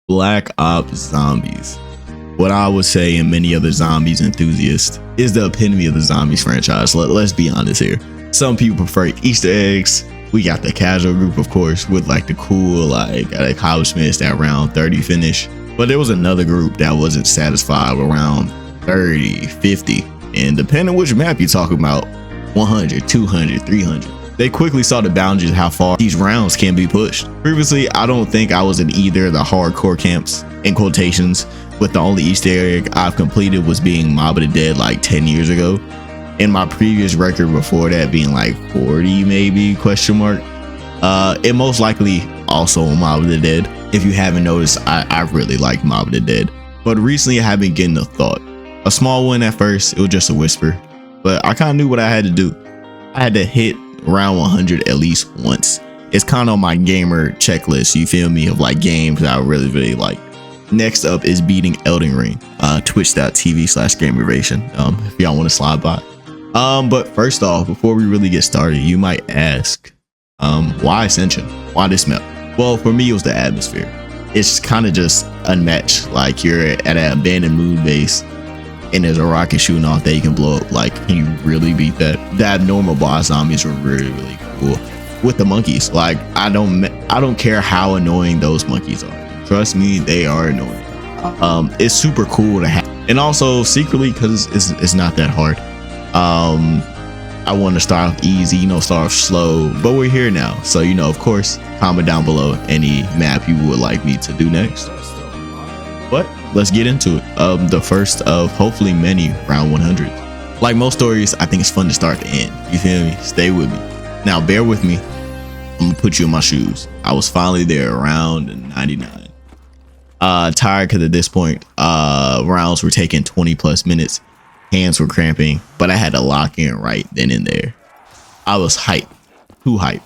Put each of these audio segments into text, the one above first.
Black Ops Zombies. What I would say, and many other zombies enthusiasts, is the epitome of the zombies franchise. Let's be honest here. Some people prefer Easter eggs. We got the casual group, of course, with like the cool like accomplishments that round 30 finish. But there was another group that wasn't satisfied with around 30, 50. And depending on which map you're talking about, 100, 200, 300. They quickly saw the boundaries of how far these rounds can be pushed. Previously, I don't think I was in either of the hardcore camps, in quotations, with the only Easter egg I've completed was being Mob of the Dead like 10 years ago. And my previous record before that being like 40 maybe, question mark. It most likely also on Mob of the Dead. If you haven't noticed, I really like Mob of the Dead. But recently I have been getting a thought. A small one at first, it was just a whisper. But I kind of knew what I had to do. I had to hit round 100 at least once. It's kind of on my gamer checklist, you feel me, of like games that I really like. Next up is beating Elden Ring, twitch.tv/gameravation, if y'all want to slide by. But first off, before we really get started, you might ask, why Ascension? Why this map? Well, for me, it was the atmosphere. It's kind of just unmatched. Like you're at an abandoned moon base and there's a rocket shooting off that you can blow up. Like, can you really beat that? The abnormal boss zombies were really cool. With the monkeys, like I don't care how annoying those monkeys are. Trust me, they are annoying. It's super cool to have, and also secretly because it's not that hard. I want to start off easy, start off slow, but we're here now, so of course, comment down below any map you would like me to do next. But let's get into it. The first of hopefully many round 100. Like most stories, I think it's fun to start at the end. You feel me? Stay with me. Now bear with me. I'm gonna put you in my shoes. I was finally there around 99. Tired because at this point, rounds were taking 20+ minutes. Hands were cramping, but I had to lock in right then and there. I was hyped, too hyped.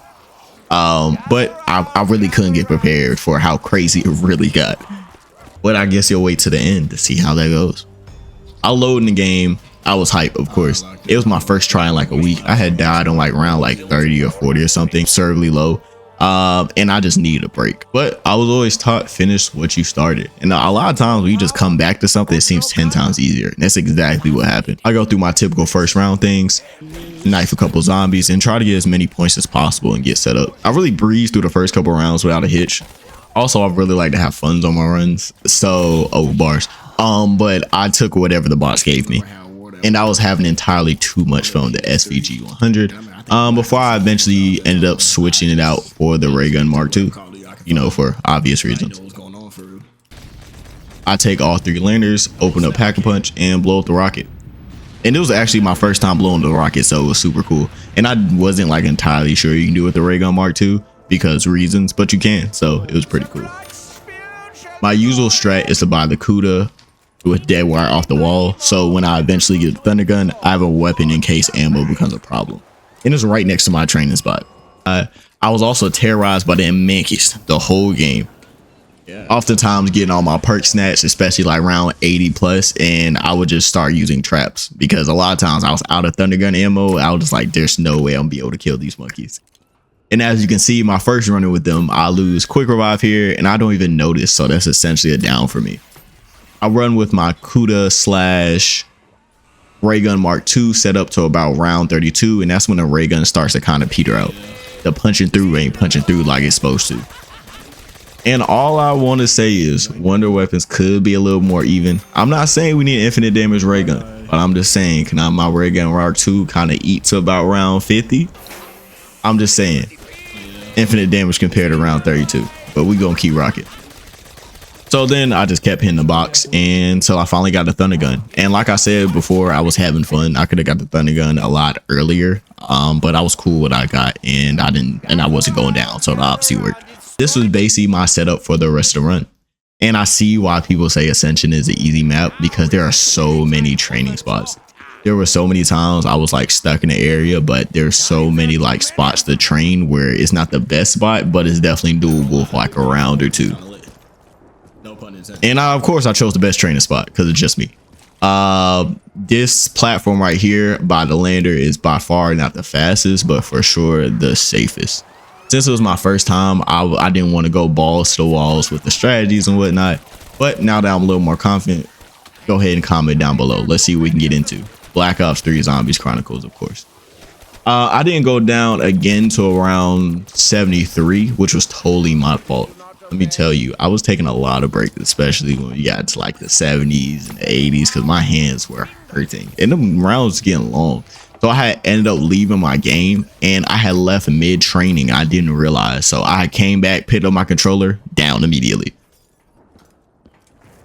But I really couldn't get prepared for how crazy it really got. But I guess you'll wait to the end to see how that goes. I'll load in the game. I was hyped, of course. It was my first try in like a week. I had died on like round like 30 or 40 or something, absurdly low. And I just needed a break. But I was always taught, finish what you started. And a lot of times when you just come back to something, it seems 10 times easier. And that's exactly what happened. I go through my typical first round things, knife a couple zombies, and try to get as many points as possible and get set up. I really breezed through the first couple rounds without a hitch. Also, I really like to have fun on my runs. So, bars. But I took whatever the boss gave me. And I was having entirely too much fun with the SVG 100. Before I eventually ended up switching it out for the ray gun Mark II, for obvious reasons. I take all 3 landers, open up Pack-a-Punch, and blow up the rocket. And it was actually my first time blowing the rocket, so it was super cool. And I wasn't like entirely sure you can do it with the ray gun Mark II because reasons, but you can, so it was pretty cool. My usual strat is to buy the Kuda with dead wire off the wall, so when I eventually get the thunder gun, I have a weapon in case ammo becomes a problem. And it's right next to my training spot. I was also terrorized by the monkeys the whole game. Oftentimes getting all my perk snatched, especially like round 80+, and I would just start using traps because a lot of times I was out of thunder gun ammo. I was just like, there's no way I'm gonna be able to kill these monkeys. And as you can see, my first running with them, I lose quick revive here and I don't even notice, so that's essentially a down for me. I run with my Kuda / ray gun Mark II set up to about round 32, and that's when the ray gun starts to kind of peter out. The punching through ain't punching through like it's supposed to. And all I want to say is wonder weapons could be a little more even. I'm not saying we need an infinite damage ray gun, but I'm just saying, can my ray gun Mark II kind of eat to about round 50? I'm just saying, infinite damage compared to round 32, but we gonna keep rocking. So then I just kept hitting the box until I finally got the thunder gun. And like I said before, I was having fun. I could have got the thunder gun a lot earlier, but I was cool with what I got, and I wasn't going down, so the opposite worked. This was basically my setup for the rest of the run. And I see why people say Ascension is an easy map because there are so many training spots. There were so many times I was like stuck in the area, but there's so many like spots to train where it's not the best spot, but it's definitely doable for like a round or two. And of course I chose the best training spot because it's just me. This platform right here by the lander is by far not the fastest, but for sure the safest. Since it was my first time, I didn't want to go balls to the walls with the strategies and whatnot. But now that I'm a little more confident, go ahead and comment down below. Let's see what we can get into. Black Ops 3 Zombies Chronicles, of course. I didn't go down again to around 73, which was totally my fault. Let me tell you, I was taking a lot of breaks, especially when we got to like the 70s and the 80s, because my hands were hurting and the rounds getting long. So I had ended up leaving my game, and I had left mid training. I didn't realize. So I came back, picked up my controller, down immediately.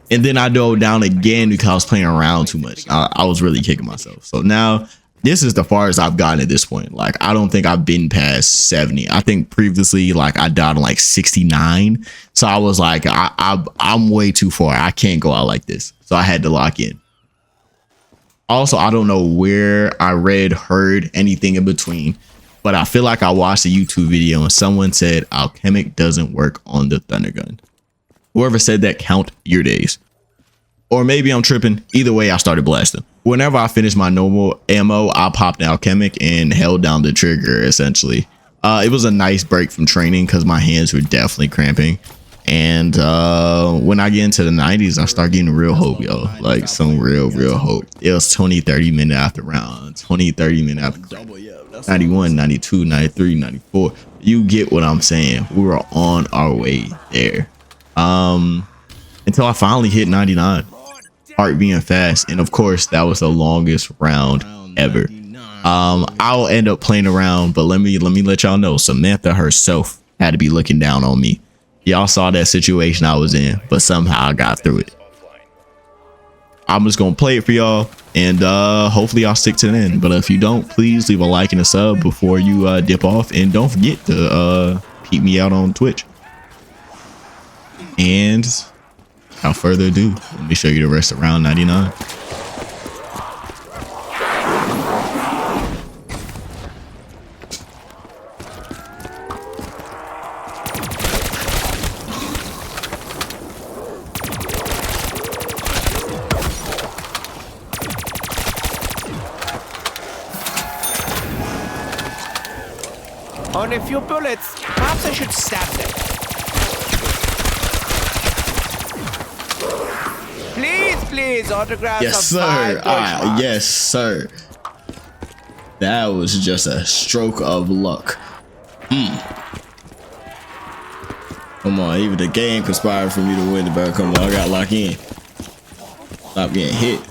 And then I dove down again because I was playing around too much. I was really kicking myself. So now this is the farthest I've gotten at this point. Like, I don't think I've been past 70. I think previously, like, I died on like 69. So I was like, I'm way too far. I can't go out like this. So I had to lock in. Also, I don't know where I read, heard anything in between, but I feel like I watched a YouTube video and someone said alchemic doesn't work on the thunder gun. Whoever said that, count your days. Or maybe I'm tripping. Either way, I started blasting. Whenever I finished my normal ammo, I popped an alchemic and held down the trigger, essentially. It was a nice break from training because my hands were definitely cramping. And when I get into the 90s, I start getting real hope, yo. Like some real hope. It was 20, 30 minutes after round, 20, 30 minutes after 91, 92, 93, 94. You get what I'm saying. We were on our way there. Until I finally hit 99. Heart being fast. And of course, that was the longest round ever. I'll end up playing around, but let me let y'all know, Samantha herself had to be looking down on me. Y'all saw that situation I was in, but somehow I got through it. I'm just gonna play it for y'all, and hopefully y'all stick to the end. But if you don't, please leave a like and a sub before you dip off, and don't forget to peep me out on Twitch. And without further ado, let me show you the rest of round 99. Only a few bullets. Perhaps I should stab them. Please, autographs. Yes, sir. Yes, sir. That was just a stroke of luck. Come on, even the game conspired for me to win the battle. Come on, I got locked in. Stop getting hit.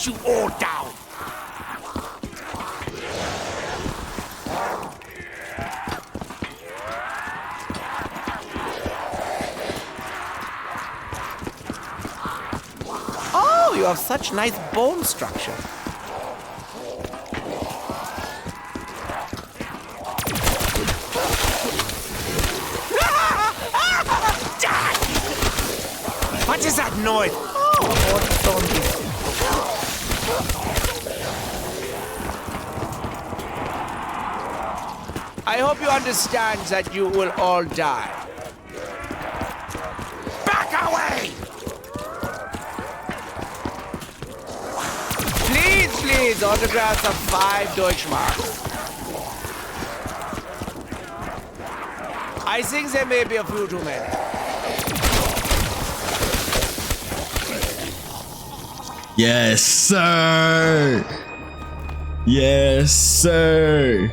You all down. Oh, you have such nice bone structure. What is that noise? Oh, zombies. I hope you understand that you will all die. Back away! Please, autographs of 5 Deutschmarks. I think there may be a few too many. Yes, sir. Yes, sir.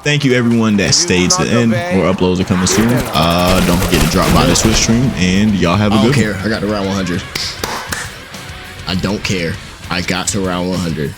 Thank you everyone that stayed to the end. More uploads are coming soon. Don't forget to drop by the Twitch stream, and y'all have a good one. I don't care. I got to round 100. I don't care. I got to round 100.